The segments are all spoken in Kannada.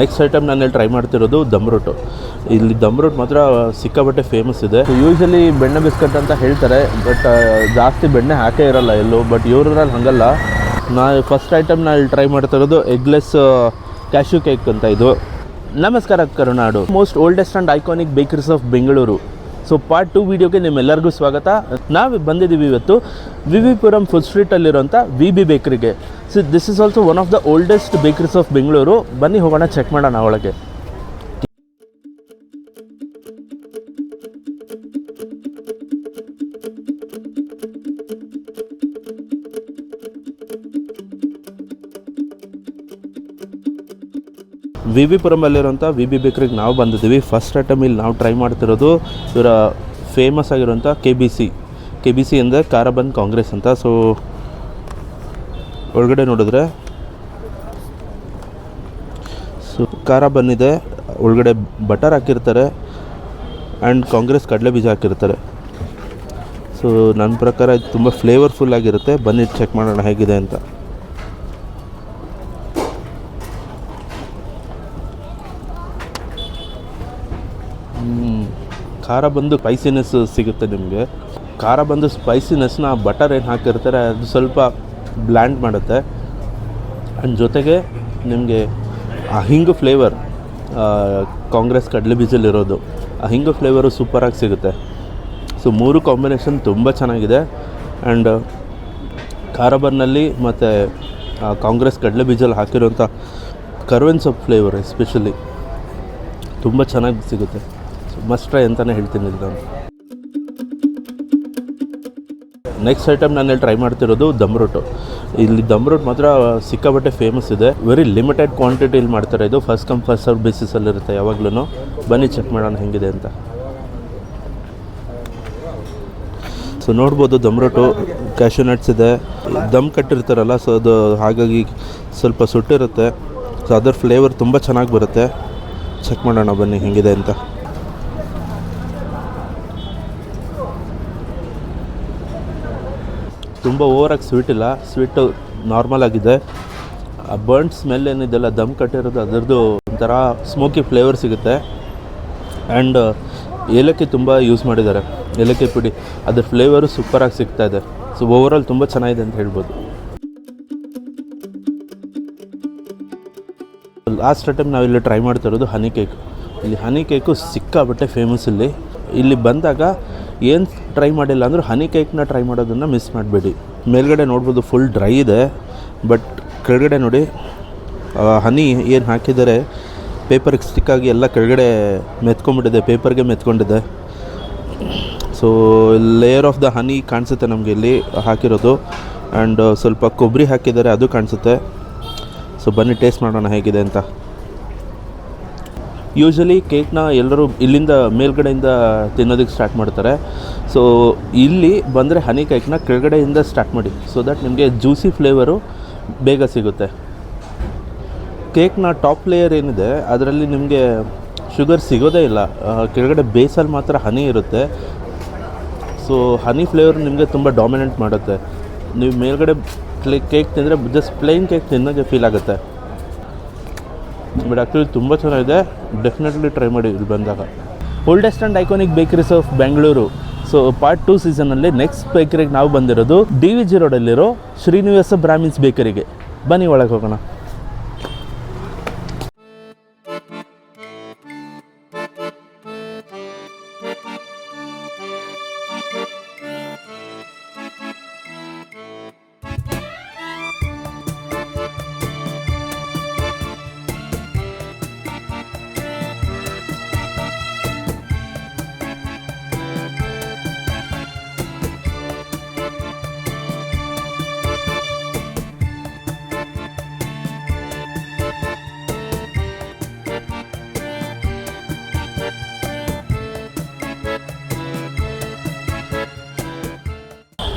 ನೆಕ್ಸ್ಟ್ ಐಟಮ್ ನಾನಲ್ಲಿ ಟ್ರೈ ಮಾಡ್ತಿರೋದು ದಮ್ ರೋಟು. ಇಲ್ಲಿ ದಮ್ ರೋಟ್ ಮಾತ್ರ ಸಿಕ್ಕಾಬಟ್ಟೆ ಫೇಮಸ್ ಇದೆ. ಯೂಶ್ವಲಿ ಬೆಣ್ಣೆ ಬಿಸ್ಕಟ್ ಅಂತ ಹೇಳ್ತಾರೆ, ಬಟ್ ಜಾಸ್ತಿ ಬೆಣ್ಣೆ ಹಾಕೇ ಇರೋಲ್ಲ ಎಲ್ಲೂ. ಬಟ್ ಇವ್ರಲ್ಲಿ ಹಾಗಲ್ಲ. ಫಸ್ಟ್ ಐಟಮ್ ನಾನು ಇಲ್ಲಿ ಟ್ರೈ ಮಾಡ್ತಿರೋದು ಎಗ್ಲೆಸ್ ಕ್ಯಾಶ್ಯೂ ಕೇಕ್ ಅಂತ. ಇದು ನಮಸ್ಕಾರ Karunadu, most oldest and iconic bakeries of Bengaluru. So part 2 ವೀಡಿಯೋಗೆ ನಿಮ್ಮೆಲ್ಲರಿಗೂ ಸ್ವಾಗತ. ನಾವು ಬಂದಿದ್ದೀವಿ ಇವತ್ತು ವಿ ಪುರಂ ಫುಡ್ ಸ್ಟ್ರೀಟಲ್ಲಿರೋಂಥ ವಿ ಬೇಕರಿಗೆ. So this is also one of the oldest bakeries of Bengaluru. ಬನ್ನಿ ಹೋಗೋಣ, ಚೆಕ್ ಮಾಡೋಣ ಒಳಗೆ. ವಿ ಪುರಮಲ್ಲಿರೋಂಥ ವಿ ಬೇಕರಿಗೆ ನಾವು ಬಂದಿದ್ದೀವಿ. ಫಸ್ಟ್ ಐಟಮ್ ಇಲ್ಲಿ ನಾವು ಟ್ರೈ ಮಾಡ್ತಿರೋದು ಇವರ ಫೇಮಸ್ ಆಗಿರೋಂಥ ಕೆ ಬಿ ಸಿ ಅಂದರೆ ಖಾರ ಬನ್ ಕಾಂಗ್ರೆಸ್ ಅಂತ. ಸೊ ಒಳಗಡೆ ನೋಡಿದ್ರೆ ಖಾರ ಬನ್ನಿದೆ, ಒಳಗಡೆ ಬಟರ್ ಹಾಕಿರ್ತಾರೆ ಆ್ಯಂಡ್ ಕಾಂಗ್ರೆಸ್ ಕಡಲೆ ಬೀಜ ಹಾಕಿರ್ತಾರೆ. ಸೊ ನನ್ನ ಪ್ರಕಾರ ಇದು ತುಂಬ ಫ್ಲೇವರ್ಫುಲ್ ಆಗಿರುತ್ತೆ. ಬನ್ನಿ ಚೆಕ್ ಮಾಡೋಣ ಹೇಗಿದೆ ಅಂತ. ಖಾರ ಬಂದು ಸ್ಪೈಸಿನೆಸ್ ಸಿಗುತ್ತೆ ನಿಮಗೆ. ಖಾರ ಬಂದು ಸ್ಪೈಸಿನೆಸ್ನ ಬಟರ್ ಏನು ಹಾಕಿರ್ತಾರೆ ಅದು ಸ್ವಲ್ಪ ಬ್ಲ್ಯಾಂಡ್ ಮಾಡುತ್ತೆ. ಆ್ಯಂಡ್ ಜೊತೆಗೆ ನಿಮಗೆ ಆ ಹಿಂಗು ಫ್ಲೇವರ್, ಕಾಂಗ್ರೆಸ್ ಕಡಲೆ ಬೀಜಲ್ಲಿರೋದು ಆ ಹಿಂಗು ಫ್ಲೇವರು ಸೂಪರಾಗಿ ಸಿಗುತ್ತೆ. ಸೊ ಮೂರು ಕಾಂಬಿನೇಷನ್ ತುಂಬ ಚೆನ್ನಾಗಿದೆ. ಆ್ಯಂಡ್ ಖಾರ ಬನ್ನಲ್ಲಿ ಮತ್ತು ಕಾಂಗ್ರೆಸ್ ಕಡಲೆ ಬೀಜಲ್ಲಿ ಹಾಕಿರೋಂಥ ಕರ್ಬೇವಿನ ಸೊಪ್ಪು ಫ್ಲೇವರ್ ಎಸ್ಪೆಷಲಿ ತುಂಬ ಚೆನ್ನಾಗಿ ಸಿಗುತ್ತೆ. ಮಸ್ಟ್ ಟ್ರೈ ಅಂತಲೇ ಹೇಳ್ತೀನಿ ಇದು ನಾನು. ನೆಕ್ಸ್ಟ್ ಐಟಮ್ ನಾನಲ್ಲಿ ಟ್ರೈ ಮಾಡ್ತಿರೋದು ದಮ್ ರೋಟು. ಇಲ್ಲಿ ದಮ್ ರೋಟ್ ಮಾತ್ರ ಸಿಕ್ಕಾಬಟ್ಟೆ ಫೇಮಸ್ ಇದೆ. ವೆರಿ ಲಿಮಿಟೆಡ್ ಕ್ವಾಂಟಿಟಿಲಿ ಮಾಡ್ತಾರೆ. ಇದು ಫಸ್ಟ್ ಕಮ್ ಫಸ್ಟ್ ಸರ್ವ್ ಬೇಸಿಸಲ್ಲಿರುತ್ತೆ ಯಾವಾಗಲೂ. ಬನ್ನಿ ಚೆಕ್ ಮಾಡೋಣ ಹೆಂಗಿದೆ ಅಂತ. ಸೊ ನೋಡ್ಬೋದು ದಮ್ ರೋಟು ಕ್ಯಾಶ್ಯೂ ನಟ್ಸ್ ಇದೆ, ದಮ್ ಕಟ್ಟಿರ್ತಾರಲ್ಲ, ಸೊ ಅದು ಹಾಗಾಗಿ ಸ್ವಲ್ಪ ಸುಟ್ಟಿರುತ್ತೆ. ಸೊ ಅದರ ಫ್ಲೇವರ್ ತುಂಬ ಚೆನ್ನಾಗಿ ಬರುತ್ತೆ. ಚೆಕ್ ಮಾಡೋಣ ಬನ್ನಿ ಹೆಂಗಿದೆ ಅಂತ. ತುಂಬ ಓವರಾಗಿ ಸ್ವೀಟ್ ಇಲ್ಲ, ಸ್ವೀಟು ನಾರ್ಮಲ್ ಆಗಿದೆ. ಆ ಬರ್ನ್ಟ್ ಸ್ಮೆಲ್ ಏನಿದೆಲ್ಲ ದಮ್ ಕಟ್ಟಿರೋದು ಅದರದ್ದು ಒಂಥರ ಸ್ಮೋಕಿ ಫ್ಲೇವರ್ ಸಿಗುತ್ತೆ. ಆ್ಯಂಡ್ ಏಲಕ್ಕಿ ತುಂಬ ಯೂಸ್ ಮಾಡಿದ್ದಾರೆ, ಏಲಕ್ಕಿ ಪುಡಿ, ಅದ್ರ ಫ್ಲೇವರು ಸೂಪರಾಗಿ ಸಿಗ್ತಾಯಿದೆ. ಸೊ ಓವರಾಲ್ ತುಂಬ ಚೆನ್ನಾಗಿದೆ ಅಂತ ಹೇಳ್ಬೋದು. ಲಾಸ್ಟ್ ಐಟಮ್ ನಾವಿಲ್ಲಿ ಟ್ರೈ ಮಾಡ್ತಿರೋದು ಹನಿ ಕೇಕ್. ಇಲ್ಲಿ ಹನಿ ಕೇಕು ಸಿಕ್ಕಾಬಟ್ಟೆ ಫೇಮಸ್. ಇಲ್ಲಿ ಬಂದಾಗ ಏನು ಟ್ರೈ ಮಾಡಿಲ್ಲ ಅಂದರೂ ಹನಿ ಕೇಕ್ನ ಟ್ರೈ ಮಾಡೋದನ್ನು ಮಿಸ್ ಮಾಡಬೇಡಿ. ಮೇಲ್ಗಡೆ ನೋಡ್ಬೋದು ಫುಲ್ ಡ್ರೈ ಇದೆ, ಬಟ್ ಕೆಳಗಡೆ ನೋಡಿ ಹನಿ ಏನು ಹಾಕಿದ್ದಾರೆ ಪೇಪರ್ಗೆ ಸ್ಟಿಕ್ಕಾಗಿ ಎಲ್ಲ ಕೆಳಗಡೆ ಮೆತ್ಕೊಂಡ್ಬಿಟ್ಟಿದೆ, ಪೇಪರ್ಗೆ ಮೆತ್ಕೊಂಡಿದೆ. ಸೊ ಲೇಯರ್ ಆಫ್ ದ ಹನಿ ಕಾಣಿಸುತ್ತೆ ನಮಗೆ ಇಲ್ಲಿ ಹಾಕಿರೋದು. ಆ್ಯಂಡ್ ಸ್ವಲ್ಪ ಕೊಬ್ಬರಿ ಹಾಕಿದ್ದಾರೆ, ಅದು ಕಾಣಿಸುತ್ತೆ. ಸೊ ಬನ್ನಿ ಟೇಸ್ಟ್ ಮಾಡೋಣ ಹೇಗಿದೆ ಅಂತ. ಯೂಶ್ವಲಿ ಕೇಕ್ನ ಎಲ್ಲರೂ ಇಲ್ಲಿಂದ ಮೇಲ್ಗಡೆಯಿಂದ ತಿನ್ನೋದಕ್ಕೆ ಸ್ಟಾರ್ಟ್ ಮಾಡ್ತಾರೆ. ಸೊ ಇಲ್ಲಿ ಬಂದರೆ ಹನಿ ಕೇಕ್ನ ಕೆಳಗಡೆಯಿಂದ ಸ್ಟಾರ್ಟ್ ಮಾಡಿ, ಸೊ ದಟ್ ನಿಮಗೆ ಜ್ಯೂಸಿ ಫ್ಲೇವರು ಬೇಗ ಸಿಗುತ್ತೆ. ಕೇಕ್ನ ಟಾಪ್ ಲೇಯರ್ ಏನಿದೆ ಅದರಲ್ಲಿ ನಿಮಗೆ ಶುಗರ್ ಸಿಗೋದೇ ಇಲ್ಲ, ಕೆಳಗಡೆ ಬೇಸಲ್ಲಿ ಮಾತ್ರ ಹನಿ ಇರುತ್ತೆ. ಸೊ ಹನಿ ಫ್ಲೇವರ್ ನಿಮಗೆ ತುಂಬ ಡಾಮಿನೆಂಟ್ ಮಾಡುತ್ತೆ. ನೀವು ಮೇಲ್ಗಡೆ ಕೇಕ್ ತಿಂದರೆ ಜಸ್ಟ್ ಪ್ಲೇನ್ ಕೇಕ್ ತಿನ್ನೋಕ್ಕೆ ಫೀಲ್ ಆಗುತ್ತೆ. ಬಟ್ ಆ್ಯಕ್ಚುಲಿ ತುಂಬ ಚೆನ್ನಾಗಿದೆ, ಡೆಫಿನೆಟ್ಲಿ ಟ್ರೈ ಮಾಡಿ ಇಲ್ಲಿ ಬಂದಾಗ. Oldest and iconic bakeries of Bengaluru. So part 2 ಸೀಸನಲ್ಲಿ ನೆಕ್ಸ್ಟ್ ಬೇಕರಿಗೆ ನಾವು ಬಂದಿರೋದು DVG ರೋಡಲ್ಲಿರೋ ಶ್ರೀನಿವಾಸ ಬ್ರಾಹ್ಮಿನ್ಸ್ ಬೇಕರಿಗೆ. ಬನ್ನಿ ಒಳಗೆ ಹೋಗೋಣ.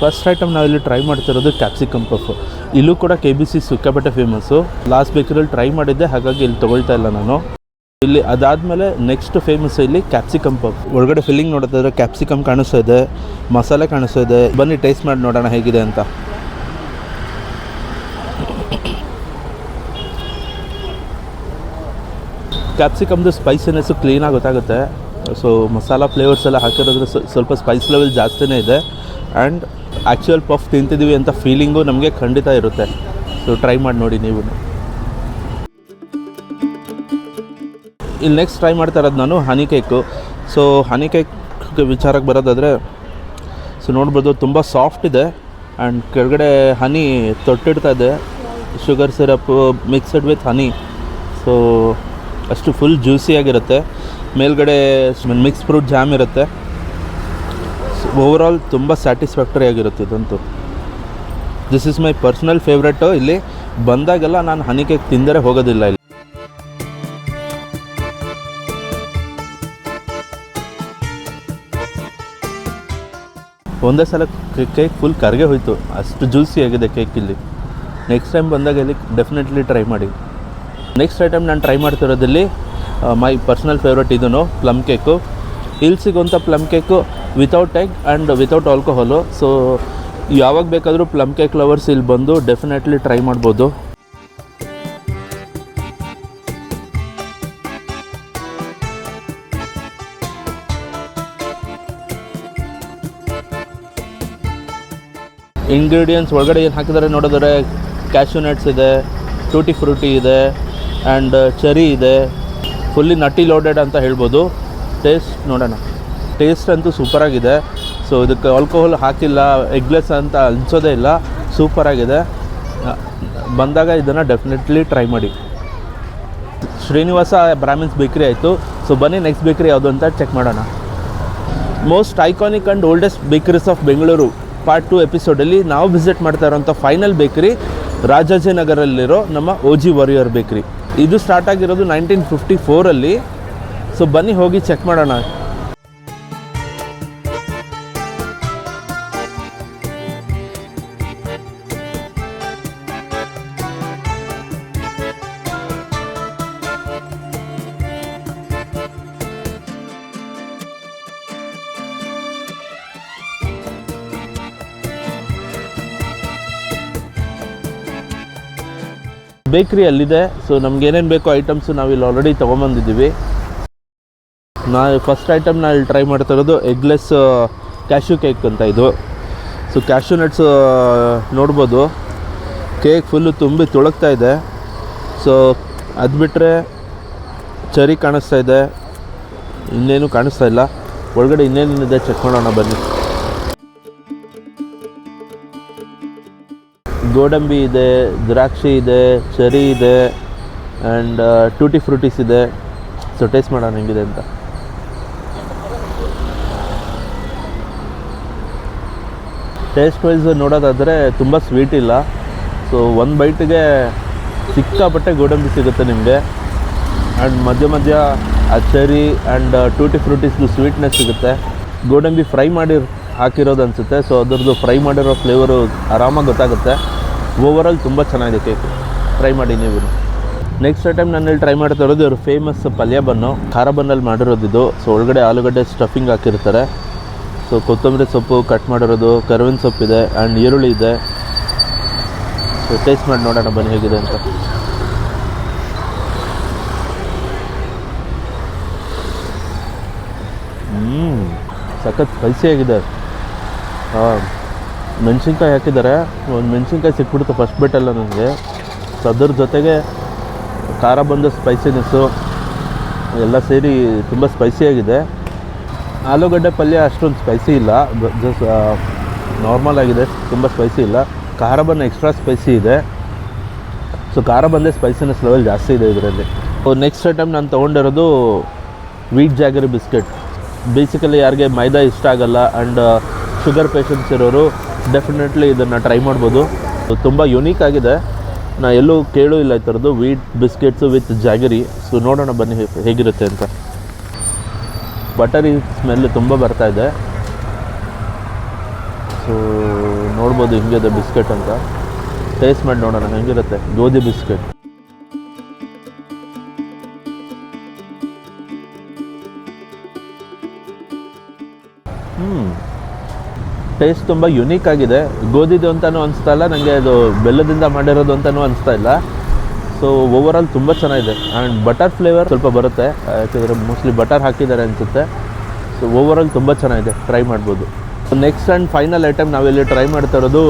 ಫಸ್ಟ್ ಐಟಮ್ ನಾವಿಲ್ಲಿ ಟ್ರೈ ಮಾಡ್ತಿರೋದು ಕ್ಯಾಪ್ಸಿಕಮ್ ಪಫ್. ಇಲ್ಲೂ ಕೂಡ KBC ಸಿಕ್ಕಾಪಟ್ಟೆ ಫೇಮಸ್ಸು. ಲಾಸ್ಟ್ ಬೇಕರಿಯಲ್ಲಿ ಟ್ರೈ ಮಾಡಿದ್ದೆ, ಹಾಗಾಗಿ ಇಲ್ಲಿ ತೊಗೊಳ್ತಾ ಇಲ್ಲ ನಾನು. ಇಲ್ಲಿ ಅದಾದಮೇಲೆ ನೆಕ್ಸ್ಟ್ ಫೇಮಸ್ ಇಲ್ಲಿ ಕ್ಯಾಪ್ಸಿಕಮ್ ಪಫ್. ಒಳಗಡೆ ಫಿಲ್ಲಿಂಗ್ ನೋಡೋದಾದ್ರೆ ಕ್ಯಾಪ್ಸಿಕಮ್ ಕಾಣಿಸ್ತಾ ಇದೆ, ಮಸಾಲೆ ಕಾಣಿಸ್ತಾ ಇದೆ. ಬನ್ನಿ ಟೇಸ್ಟ್ ಮಾಡಿ ನೋಡೋಣ ಹೇಗಿದೆ ಅಂತ. ಕ್ಯಾಪ್ಸಿಕಮ್ದು ಸ್ಪೈಸಿನೆಸ್ಸು ಕ್ಲೀನಾಗಿ ಗೊತ್ತಾಗುತ್ತೆ. ಸೊ ಮಸಾಲ ಫ್ಲೇವರ್ಸ್ ಎಲ್ಲ ಹಾಕಿರೋದ್ರೆ ಸ್ವಲ್ಪ ಸ್ಪೈಸ್ ಲೆವೆಲ್ ಜಾಸ್ತಿನೇ ಇದೆ. ಆ್ಯಂಡ್ ಆ್ಯಕ್ಚುಯಲ್ ಪಫ್ ತಿಂತಿದ್ದೀವಿ ಅಂತ ಫೀಲಿಂಗು ನಮಗೆ ಖಂಡಿತ ಇರುತ್ತೆ. ಸೊ ಟ್ರೈ ಮಾಡಿ ನೋಡಿ ನೀವು. ಇಲ್ಲಿ ನೆಕ್ಸ್ಟ್ ಟ್ರೈ ಮಾಡ್ತಾ ಇರೋದು ನಾನು honey cake. So honey cake ವಿಚಾರಕ್ಕೆ ಬರೋದಾದರೆ, ಸೊ ನೋಡ್ಬೋದು ತುಂಬ ಸಾಫ್ಟ್ ಇದೆ ಆ್ಯಂಡ್ ಕೆಳಗಡೆ ಹನಿ ತೊಟ್ಟಿಡ್ತಾ ಇದೆ, sugar syrup mixed with honey. So ಅಷ್ಟು ಫುಲ್ ಜ್ಯೂಸಿಯಾಗಿರುತ್ತೆ. ಮೇಲ್ಗಡೆ ಮಿಕ್ಸ್ ಫ್ರೂಟ್ ಜಾಮ್ ಇರುತ್ತೆ. ಓವರಾಲ್ ತುಂಬ ಸ್ಯಾಟಿಸ್ಫ್ಯಾಕ್ಟರಿ ಆಗಿರುತ್ತೆ ಇದಂತೂ. This is my personal favourite. ಇಲ್ಲಿ ಬಂದಾಗೆಲ್ಲ ನಾನು ಹನಿ ಕೇಕ್ ತಿಂದರೆ ಹೋಗೋದಿಲ್ಲ. ಇಲ್ಲಿ ಒಂದೇ ಸಲ ಕೇಕ್ ಫುಲ್ ಕರಗೆ ಹೋಯಿತು, ಅಷ್ಟು ಜ್ಯೂಸಿ ಆಗಿದೆ ಕೇಕ್ ಇಲ್ಲಿ. ನೆಕ್ಸ್ಟ್ ಟೈಮ್ ಬಂದಾಗ ಇಲ್ಲಿ ಡೆಫಿನೆಟ್ಲಿ ಟ್ರೈ ಮಾಡಿ. ನೆಕ್ಸ್ಟ್ ಐಟಮ್ ನಾನು ಟ್ರೈ ಮಾಡ್ತಿರೋದಲ್ಲಿ ಮೈ ಪರ್ಸ್ನಲ್ ಫೇವ್ರೆಟ್ ಇದೂ ಪ್ಲಮ್ ಕೇಕು. ಇಲ್ಲಿ ಸಿಗೋಂಥ plum cake without egg and without alcohol. So ಯಾವಾಗ ಬೇಕಾದರೂ ಪ್ಲಮ್ ಕೇಕ್ ಲವರ್ಸ್ ಇಲ್ಲಿ ಬಂದು ಡೆಫಿನೆಟ್ಲಿ ಟ್ರೈ ಮಾಡ್ಬೋದು. ಇಂಗ್ರೀಡಿಯೆಂಟ್ಸ್ ಒಳಗಡೆ ಏನು ಹಾಕಿದ್ದಾರೆ ನೋಡಿದ್ರೆ ಕ್ಯಾಶ್ಯೂ ನಟ್ಸ್ ಇದೆ, ಟೂಟಿ ಫ್ರೂಟಿ ಇದೆ ಆ್ಯಂಡ್ ಚೆರಿ ಇದೆ. ಫುಲ್ಲಿ ನಟಿ ಲೋಡೆಡ್ ಅಂತ ಹೇಳ್ಬೋದು. ಟೇಸ್ಟ್ ನೋಡೋಣ. ಟೇಸ್ಟ್ ಅಂತೂ ಸೂಪರಾಗಿದೆ. ಸೊ ಇದಕ್ಕೆ ಆಲ್ಕೋಹಾಲ್ ಹಾಕಿಲ್ಲ, ಎಗ್ಲೆಸ್ ಅಂತ ಅನಿಸೋದೇ ಇಲ್ಲ, ಸೂಪರಾಗಿದೆ. ಬಂದಾಗ ಇದನ್ನು ಡೆಫಿನೆಟ್ಲಿ ಟ್ರೈ ಮಾಡಿ. ಶ್ರೀನಿವಾಸ ಬ್ರಾಹ್ಮಿನ್ಸ್ ಬೇಕ್ರಿ ಆಯಿತು. ಸೊ ಬನ್ನಿ ನೆಕ್ಸ್ಟ್ ಬೇಕ್ರಿ ಯಾವುದು ಅಂತ ಚೆಕ್ ಮಾಡೋಣ. Most iconic and oldest bakeries of Bengaluru part 2 ಎಪಿಸೋಡಲ್ಲಿ ನಾವು ವಿಸಿಟ್ ಮಾಡ್ತಾ ಇರೋಂಥ ಫೈನಲ್ ಬೇಕ್ರಿ ರಾಜಾಜಿನಗರಲ್ಲಿರೋ ನಮ್ಮ OG ವಾರಿಯರ್ ಬೇಕ್ರಿ. ಇದು ಸ್ಟಾರ್ಟ್ ಆಗಿರೋದು 1954ಅಲ್ಲಿ. ಸೊ ಬನ್ನಿ ಹೋಗಿ ಚೆಕ್ ಮಾಡೋಣ. ಬೇಕ್ರಿ ಅಲ್ಲಿದೆ. ಸೊ ನಮ್ಗೆ ಏನೇನು ಬೇಕೋ ಐಟಮ್ಸು ನಾವಿಲ್ಲಿ ಆಲ್ರೆಡಿ ತೊಗೊಂಬಂದಿದ್ದೀವಿ. ಫಸ್ಟ್ ಐಟಮ್ ನಾನು ಇಲ್ಲಿ ಟ್ರೈ ಮಾಡ್ತಾ ಇರೋದು ಎಗ್ಲೆಸ್ ಕ್ಯಾಶ್ಯೂ ಕೇಕ್ ಅಂತ ಇದು. ಸೊ ಕ್ಯಾಶ್ಯೂ ನಟ್ಸ್ ನೋಡ್ಬೋದು, ಕೇಕ್ ಫುಲ್ಲು ತುಂಬಿ ತುಳುಕ್ತಾ ಇದೆ. ಸೊ ಅದು ಬಿಟ್ಟರೆ ಚೆರಿ ಕಾಣಿಸ್ತಾ ಇದೆ, ಇನ್ನೇನು ಕಾಣಿಸ್ತಾ ಇಲ್ಲ. ಒಳಗಡೆ ಇನ್ನೇನಿದೆ ಚೆಕ್ ಮಾಡೋಣ ಬನ್ನಿ. ಗೋಡಂಬಿ ಇದೆ, ದ್ರಾಕ್ಷಿ ಇದೆ, ಚೆರಿ ಇದೆ ಆ್ಯಂಡ್ ಟೂಟಿ ಫ್ರೂಟೀಸ್ ಇದೆ. ಸೊ ಟೇಸ್ಟ್ ಮಾಡೋಣ ಹೆಂಗಿದೆ ಅಂತ. ಟೇಸ್ಟ್ ವೈಸ್ ನೋಡೋದಾದರೆ ತುಂಬ ಸ್ವೀಟ್ ಇಲ್ಲ. ಸೊ ಒಂದು ಬೈಟಿಗೆ ಸಿಕ್ಕಾಪಟ್ಟೆ ಗೋಡಂಬಿ ಸಿಗುತ್ತೆ ನಿಮಗೆ. ಆ್ಯಂಡ್ ಮಧ್ಯ ಮಧ್ಯ ಆ ಚೆರಿ ಆ್ಯಂಡ್ ಟೂಟಿ ಫ್ರೂಟೀಸ್ದು ಸ್ವೀಟ್ನೆಸ್ ಸಿಗುತ್ತೆ. ಗೋಡಂಬಿ ಫ್ರೈ ಮಾಡಿ ಹಾಕಿರೋದು ಅನಿಸುತ್ತೆ. ಸೊ ಅದರದ್ದು ಫ್ರೈ ಮಾಡಿರೋ ಫ್ಲೇವರು ಆರಾಮಾಗಿ ಗೊತ್ತಾಗುತ್ತೆ. ಓವರಾಲ್ ತುಂಬ ಚೆನ್ನಾಗಿದೆ ಕೇಕ್. ಟ್ರೈ ಮಾಡಿ ನೀವು. ನೆಕ್ಸ್ಟ್ ಐಟಮ್ ನಾನು ಇಲ್ಲಿ ಟ್ರೈ ಮಾಡ್ತಾ ಇರೋದು ಇವರು ಫೇಮಸ್ ಪಲ್ಯ ಬನ್ನು, ಖಾರ ಬನ್ನಲ್ಲಿ ಮಾಡಿರೋದು ಇದು. ಸೊ ಒಳಗಡೆ ಆಲೂಗಡ್ಡೆ ಸ್ಟಫಿಂಗ್ ಹಾಕಿರ್ತಾರೆ. ಸೊ ಕೊತ್ತಂಬರಿ ಸೊಪ್ಪು ಕಟ್ ಮಾಡಿರೋದು, ಕರಿಬೇವಿನ ಸೊಪ್ಪಿದೆ ಆ್ಯಂಡ್ ಈರುಳ್ಳಿ ಇದೆ. ಸೊ ಟೇಸ್ಟ್ ಮಾಡಿ ನೋಡೋಣ ಬನ್ನಿ ಹೇಗಿದೆ ಅಂತ. ಸಖತ್ ಸ್ಪೈಸಿಯಾಗಿದೆ. ಮೆಣಸಿನ್ಕಾಯಿ ಹಾಕಿದ್ದಾರೆ. ಒಂದು ಮೆಣಸಿನ್ಕಾಯಿ ಸಿಕ್ಬಿಡ್ತು ಫಸ್ಟ್ ಬಿಟ್ಟಲ್ಲ ನನಗೆ. ಸೊ ಅದ್ರ ಜೊತೆಗೆ ಖಾರ ಬಂದು ಸ್ಪೈಸಿನೆಸ್ಸು ಎಲ್ಲ ಸೇರಿ ತುಂಬ ಸ್ಪೈಸಿಯಾಗಿದೆ. ಆಲೂಗಡ್ಡೆ ಪಲ್ಯ ಅಷ್ಟೊಂದು ಸ್ಪೈಸಿ ಇಲ್ಲ, ಜಸ್ಟ್ ನಾರ್ಮಲ್ ಆಗಿದೆ, ತುಂಬ ಸ್ಪೈಸಿ ಇಲ್ಲ. ಖಾರ ಬಂದು ಎಕ್ಸ್ಟ್ರಾ ಸ್ಪೈಸಿ ಇದೆ. ಸೊ ಖಾರ ಬಂದೇ ಸ್ಪೈಸಿನೆಸ್ ಲೆವೆಲ್ ಜಾಸ್ತಿ ಇದೆ ಇದರಲ್ಲಿ. ನೆಕ್ಸ್ಟ್ ಐಟಮ್ ನಾನು ತೊಗೊಂಡಿರೋದು ವೀಟ್ ಜಾಗರಿ ಬಿಸ್ಕೆಟ್. ಬೇಸಿಕಲಿ ಯಾರಿಗೆ ಮೈದಾ ಇಷ್ಟ ಆಗಲ್ಲ ಆ್ಯಂಡ್ ಶುಗರ್ ಪೇಷಂಟ್ಸ್ ಇರೋರು ಡೆಫಿನೆಟ್ಲಿ ಇದನ್ನು ಟ್ರೈ ಮಾಡ್ಬೋದು. ತುಂಬ ಯುನೀಕ್ ಆಗಿದೆ. ನಾ ಎಲ್ಲೂ ಕೇಳೂ ಇಲ್ಲ ಈ ಥರದ್ದು ವೀಟ್ ಬಿಸ್ಕೆಟ್ಸು ವಿತ್ ಜಾಗರಿ. ಸೊ ನೋಡೋಣ ಬನ್ನಿ ಹೇಗಿರುತ್ತೆ ಅಂತ. ಬಟರಿ ಸ್ಮೆಲ್ ತುಂಬ ಬರ್ತಾ ಇದೆ. ಸೊ ನೋಡ್ಬೋದು ಹಿಂಗಿದೆ ಬಿಸ್ಕೆಟ್ ಅಂತ. ಟೇಸ್ಟ್ ಮಾಡಿ ನೋಡೋಣ ಹೆಂಗಿರುತ್ತೆ. ಗೋಧಿ ಬಿಸ್ಕೆಟ್. ಟೇಸ್ಟ್ ತುಂಬ ಯುನೀಕ್ ಆಗಿದೆ. ಗೋಧಿದು ಅಂತಲೂ ಅನಿಸ್ತಾ ಇಲ್ಲ ನನಗೆ, ಅದು ಬೆಲ್ಲದಿಂದ ಮಾಡಿರೋದು ಅಂತಲೂ ಅನಿಸ್ತಾ ಇಲ್ಲ. ಸೊ ಓವರಾಲ್ ತುಂಬ ಚೆನ್ನಾಗಿದೆ. ಆ್ಯಂಡ್ ಬಟರ್ ಫ್ಲೇವರ್ ಸ್ವಲ್ಪ ಬರುತ್ತೆ, ಯಾಕೆಂದರೆ ಮೋಸ್ಟ್ಲಿ ಬಟರ್ ಹಾಕಿದ್ದಾರೆ ಅನಿಸುತ್ತೆ. ಸೊ ಓವರಾಲ್ ತುಂಬ ಚೆನ್ನಾಗಿದೆ, ಟ್ರೈ ಮಾಡ್ಬೋದು. ನೆಕ್ಸ್ಟ್ ಆ್ಯಂಡ್ ಫೈನಲ್ ಐಟಮ್ ನಾವಿಲ್ಲಿ ಟ್ರೈ ಮಾಡ್ತಾ ಇರೋದು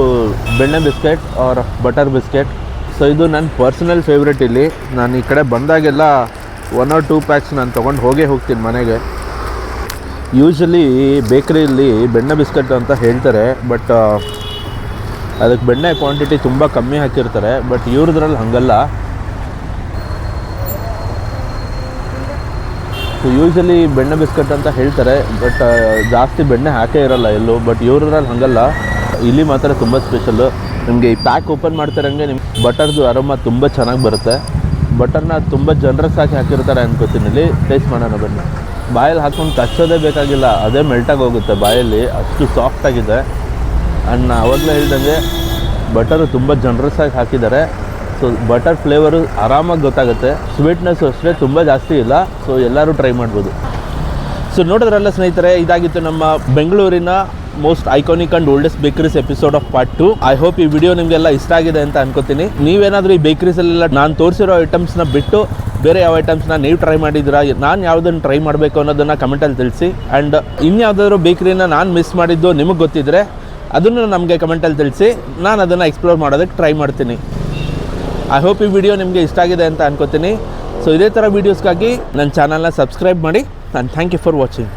ಬೆಣ್ಣೆ biscuit or butter biscuit. So ಇದು ನನ್ನ ಪರ್ಸನಲ್ ಫೇವ್ರೆಟ್. ಇಲ್ಲಿ ನಾನು ಈ ಕಡೆ ಬಂದಾಗೆಲ್ಲ 1 or 2 ಪ್ಯಾಕ್ಸ್ ನಾನು ತೊಗೊಂಡು ಹೋಗ್ತೀನಿ ಮನೆಗೆ. ಯೂಶ್ವಲಿ ಬೇಕ್ರಿಯಲ್ಲಿ ಬೆಣ್ಣೆ ಬಿಸ್ಕೆಟ್ ಅಂತ ಹೇಳ್ತಾರೆ, ಬಟ್ ಅದಕ್ಕೆ ಬೆಣ್ಣೆ ಕ್ವಾಂಟಿಟಿ ತುಂಬ ಕಮ್ಮಿ ಹಾಕಿರ್ತಾರೆ. ಬಟ್ ಇವ್ರದ್ರಲ್ಲಿ ಹಾಗಲ್ಲ. ಸೊ ಯೂಶ್ವಲಿ ಬೆಣ್ಣೆ ಬಿಸ್ಕೆಟ್ ಅಂತ ಹೇಳ್ತಾರೆ, ಬಟ್ ಜಾಸ್ತಿ ಬೆಣ್ಣೆ ಹಾಕೇ ಇರೋಲ್ಲ ಎಲ್ಲೂ. ಬಟ್ ಇವ್ರದ್ರಲ್ಲಿ ಹಾಗಲ್ಲ, ಇಲ್ಲಿ ಮಾತ್ರ ತುಂಬ ಸ್ಪೆಷಲ್ಲು. ನಿಮಗೆ ಈ ಪ್ಯಾಕ್ ಓಪನ್ ಮಾಡ್ತಾರಂಗೆ ನಿಮ್ಗೆ ಬಟರ್ದು ಅರೋಮ ತುಂಬ ಚೆನ್ನಾಗಿ ಬರುತ್ತೆ. ಬಟರ್ನ ತುಂಬ ಜನರಸ್ ಆಗಿ ಹಾಕಿರ್ತಾರೆ ಅನ್ಕೋತೀನಿ. ಇಲ್ಲಿ ಟೇಸ್ಟ್ ಮಾಡೋಣ ಬನ್ನಿ. ಬಾಯಲ್ಲಿ ಹಾಕ್ಕೊಂಡು ಕಚ್ಚೋದೇ ಬೇಕಾಗಿಲ್ಲ, ಅದೇ ಮೆಲ್ಟಾಗಿ ಹೋಗುತ್ತೆ ಬಾಯಲ್ಲಿ, ಅಷ್ಟು ಸಾಫ್ಟಾಗಿದೆ. ಆ್ಯಂಡ್ ನಾನು ಆವಾಗಲೇ ಹೇಳ್ದಂಗೆ ಬಟರು ತುಂಬ ಜನರಸ್ ಆಗಿ ಹಾಕಿದ್ದಾರೆ. ಸೊ ಬಟರ್ ಫ್ಲೇವರು ಆರಾಮಾಗಿ ಗೊತ್ತಾಗುತ್ತೆ. ಸ್ವೀಟ್ನೆಸ್ಸು ಅಷ್ಟೇ ತುಂಬ ಜಾಸ್ತಿ ಇಲ್ಲ. ಸೊ ಎಲ್ಲರೂ ಟ್ರೈ ಮಾಡ್ಬೋದು. ಸೊ ನೋಡಿದ್ರಲ್ಲ ಸ್ನೇಹಿತರೆ, ಇದಾಗಿತ್ತು ನಮ್ಮ ಬೆಂಗಳೂರಿನ most iconic and oldest bakeries episode of part 2. I hope ಈ ವಿಡಿಯೋ ನಿಮಗೆಲ್ಲ ಇಷ್ಟ ಆಗಿದೆ ಅಂತ ಅನ್ಕೋತೀನಿ. ನೀವೇನಾದರೂ ಈ ಬೇಕರೀಸಲ್ಲೆಲ್ಲ ನಾನು ತೋರಿಸಿರೋ ಐಟಮ್ಸ್ನ ಬಿಟ್ಟು ಬೇರೆ ಯಾವ ಐಟಮ್ಸ್ನ ನೀವು ಟ್ರೈ ಮಾಡಿದ್ದೀರಾ, ನಾನು ಯಾವುದನ್ನು ಟ್ರೈ ಮಾಡಬೇಕು ಅನ್ನೋದನ್ನು ಕಮೆಂಟಲ್ಲಿ ತಿಳಿಸಿ. ಆ್ಯಂಡ್ ಇನ್ಯಾವುದಾದ್ರೂ ಬೇಕ್ರಿನ ನಾನು ಮಿಸ್ ಮಾಡಿದ್ದು ನಿಮಗೆ ಗೊತ್ತಿದ್ದರೆ ಅದನ್ನು ನಮಗೆ ಕಮೆಂಟಲ್ಲಿ ತಿಳಿಸಿ. ನಾನು ಅದನ್ನು ಎಕ್ಸ್ಪ್ಲೋರ್ ಮಾಡೋದಕ್ಕೆ ಟ್ರೈ ಮಾಡ್ತೀನಿ. ಐ ಹೋಪ್ ಈ ವಿಡಿಯೋ ನಿಮಗೆ ಇಷ್ಟ ಆಗಿದೆ ಅಂತ ಅನ್ಕೋತೀನಿ. ಸೊ ಇದೇ ಥರ ವೀಡಿಯೋಸ್ಗಾಗಿ ನನ್ನ ಚಾನಲ್ನ ಸಬ್ಸ್ಕ್ರೈಬ್ ಮಾಡಿ. And thank you for watching.